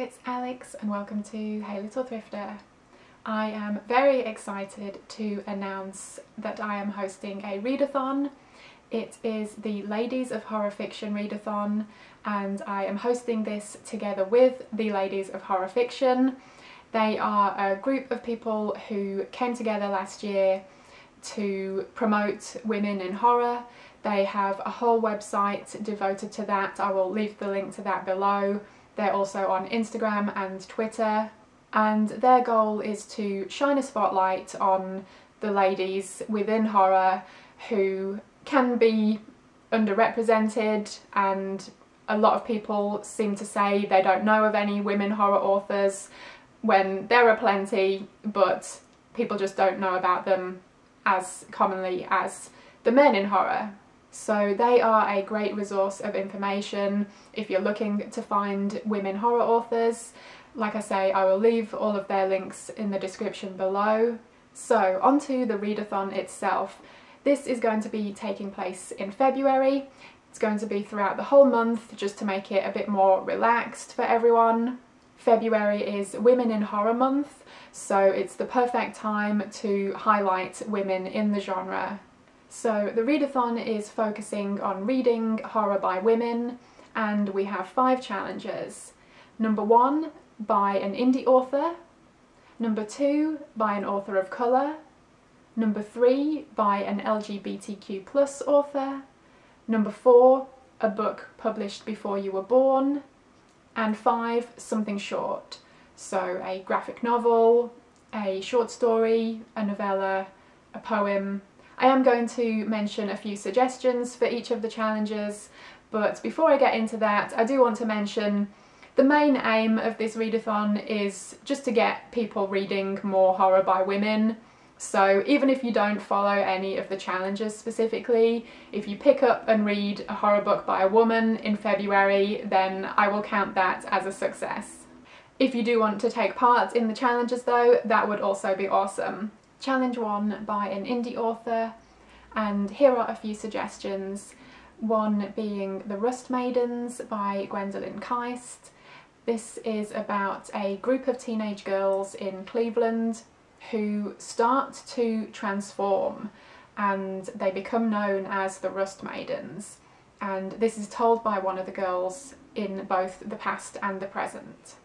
it's Alex and welcome to Hey Little Thrifter. I am very excited to announce that I am hosting a readathon. It is the Ladies of Horror Fiction Readathon and I am hosting this together with the Ladies of Horror Fiction. They are a group of people who came together last year to promote women in horror. They have a whole website devoted to that. I will leave the link to that below. They're also on Instagram and Twitter, and their goal is to shine a spotlight on the ladies within horror who can be underrepresented, and a lot of people seem to say they don't know of any women horror authors when there are plenty, but people just don't know about them as commonly as the men in horror. So they are a great resource of information if you're looking to find women horror authors. Like I say, I will leave all of their links in the description below. So onto the readathon itself. This is going to be taking place in February. It's going to be throughout the whole month just to make it a bit more relaxed for everyone. February is Women in Horror Month, so it's the perfect time to highlight women in the genre. So the readathon is focusing on reading horror by women, and we have 5 challenges. Number 1, by an indie author. Number 2, by an author of colour. Number 3, by an LGBTQ+ author. Number 4, a book published before you were born. And 5, something short. So a graphic novel, a short story, a novella, a poem. I am going to mention a few suggestions for each of the challenges, but before I get into that, I do want to mention the main aim of this readathon is just to get people reading more horror by women. So even if you don't follow any of the challenges specifically, if you pick up and read a horror book by a woman in February, then I will count that as a success. If you do want to take part in the challenges though, that would also be awesome. Challenge 1, by an indie author, and here are a few suggestions. One being The Rust Maidens by Gwendolyn Keist. This is about a group of teenage girls in Cleveland who start to transform and they become known as the Rust Maidens, and this is told by one of the girls in both the past and the present.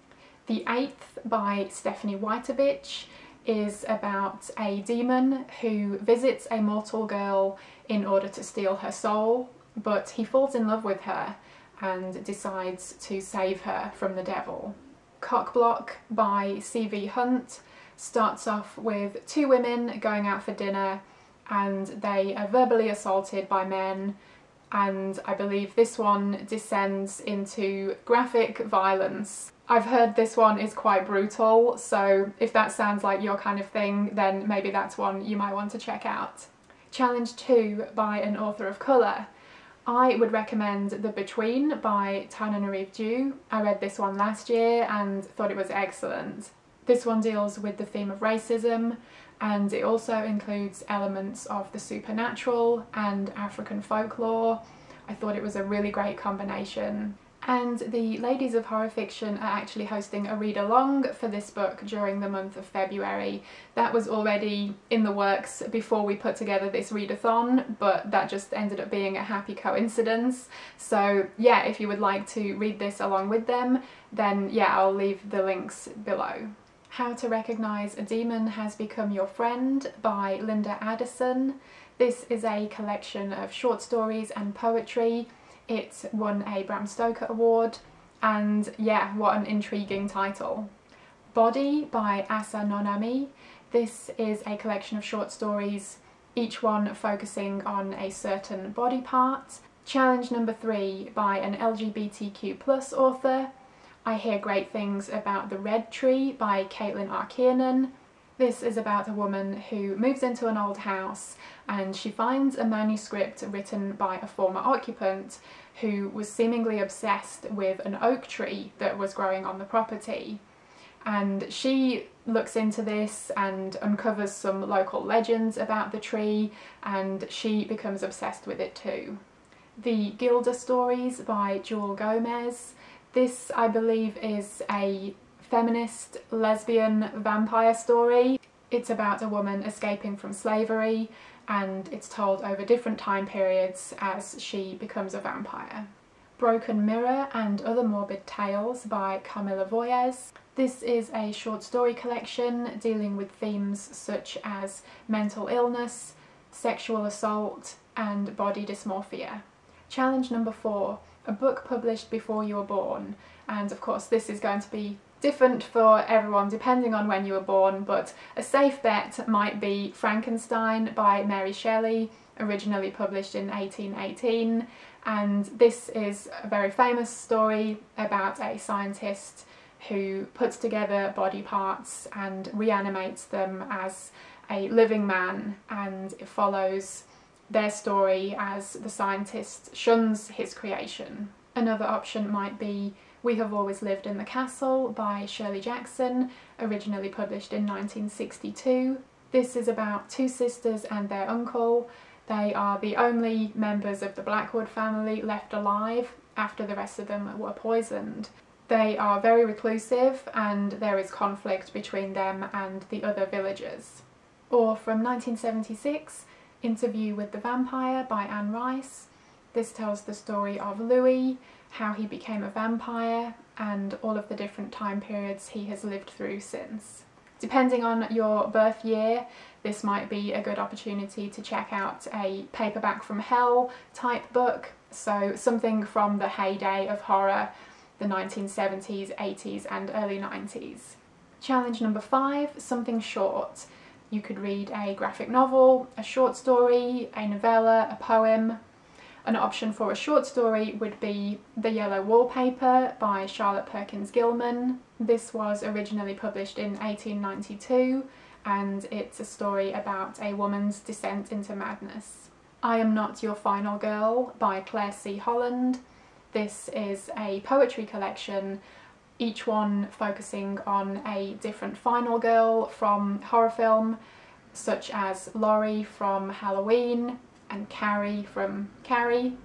The 8th, by Stephanie Whiteovich, is about a demon who visits a mortal girl in order to steal her soul, but he falls in love with her and decides to save her from the devil. Cockblock by C.V. Hunt starts off with 2 women going out for dinner and they are verbally assaulted by men, and I believe this one descends into graphic violence. I've heard this one is quite brutal, so if that sounds like your kind of thing, then maybe that's one you might want to check out. Challenge 2, by an author of colour. I would recommend The Between by Tananarive. I read this one last year and thought it was excellent. This one deals with the theme of racism, and it also includes elements of the supernatural and African folklore. I thought it was a really great combination. And the Ladies of Horror Fiction are actually hosting a read-along for this book during the month of February. That was already in the works before we put together this readathon, but that just ended up being a happy coincidence. So yeah, if you would like to read this along with them, then yeah, I'll leave the links below. How to Recognise a Demon Has Become Your Friend by Linda Addison. This is a collection of short stories and poetry. It won a Bram Stoker Award, and yeah, what an intriguing title. Body by Asa Nonami. This is a collection of short stories, each one focusing on a certain body part. Challenge number 3, by an LGBTQ+ author. I Hear Great Things About the Red Tree by Caitlin R. Kiernan. This is about a woman who moves into an old house and she finds a manuscript written by a former occupant who was seemingly obsessed with an oak tree that was growing on the property. And she looks into this and uncovers some local legends about the tree, and she becomes obsessed with it too. The Gilda Stories by Jewel Gomez. This, I believe, is a feminist lesbian vampire story. It's about a woman escaping from slavery, and it's told over different time periods as she becomes a vampire. Broken Mirror and Other Morbid Tales by Camilla Voyes. This is a short story collection dealing with themes such as mental illness, sexual assault and body dysmorphia. Challenge number 4, a book published before you were born. And of course this is going to be different for everyone depending on when you were born, but a safe bet might be Frankenstein by Mary Shelley, originally published in 1818. And this is a very famous story about a scientist who puts together body parts and reanimates them as a living man, and it follows their story as the scientist shuns his creation. Another option might be We Have Always Lived in the Castle by Shirley Jackson, originally published in 1962. This is about 2 sisters and their uncle. They are the only members of the Blackwood family left alive after the rest of them were poisoned. They are very reclusive and there is conflict between them and the other villagers. Or from 1976, Interview with the Vampire by Anne Rice. This tells the story of Louis, how he became a vampire, and all of the different time periods he has lived through since. Depending on your birth year, this might be a good opportunity to check out a paperback from hell type book, so something from the heyday of horror, the 1970s, 80s and early 90s. Challenge number 5, something short. You could read a graphic novel, a short story, a novella, a poem. An option for a short story would be The Yellow Wallpaper by Charlotte Perkins Gilman. This was originally published in 1892 and it's a story about a woman's descent into madness. I Am Not Your Final Girl by Claire C. Holland. This is a poetry collection, each one focusing on a different final girl from horror film, such as Laurie from Halloween and Carrie from Carrie.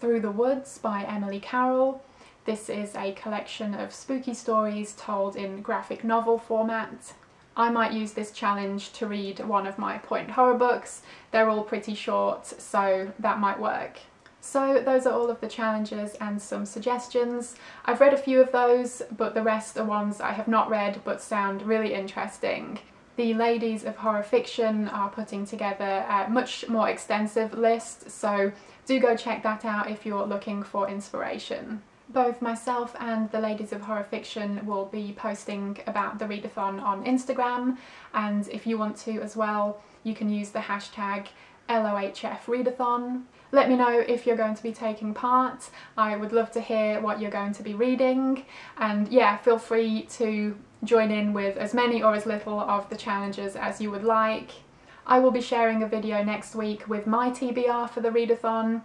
Through the Woods by Emily Carroll. This is a collection of spooky stories told in graphic novel format. I might use this challenge to read one of my point horror books. They're all pretty short, so that might work. So those are all of the challenges and some suggestions. I've read a few of those, but the rest are ones I have not read but sound really interesting. The ladies of horror fiction are putting together a much more extensive list, so do go check that out if you're looking for inspiration. Both myself and the ladies of horror fiction will be posting about the Readathon on Instagram, and if you want to as well, you can use the hashtag LOHF Readathon. Let me know if you're going to be taking part. I would love to hear what you're going to be reading, and yeah, feel free to join in with as many or as little of the challenges as you would like. I will be sharing a video next week with my TBR for the Readathon.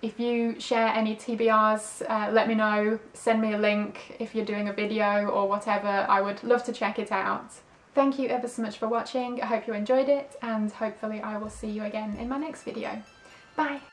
If you share any TBRs, let me know, send me a link if you're doing a video or whatever. I would love to check it out. Thank you ever so much for watching. I hope you enjoyed it, and hopefully I will see you again in my next video. Bye!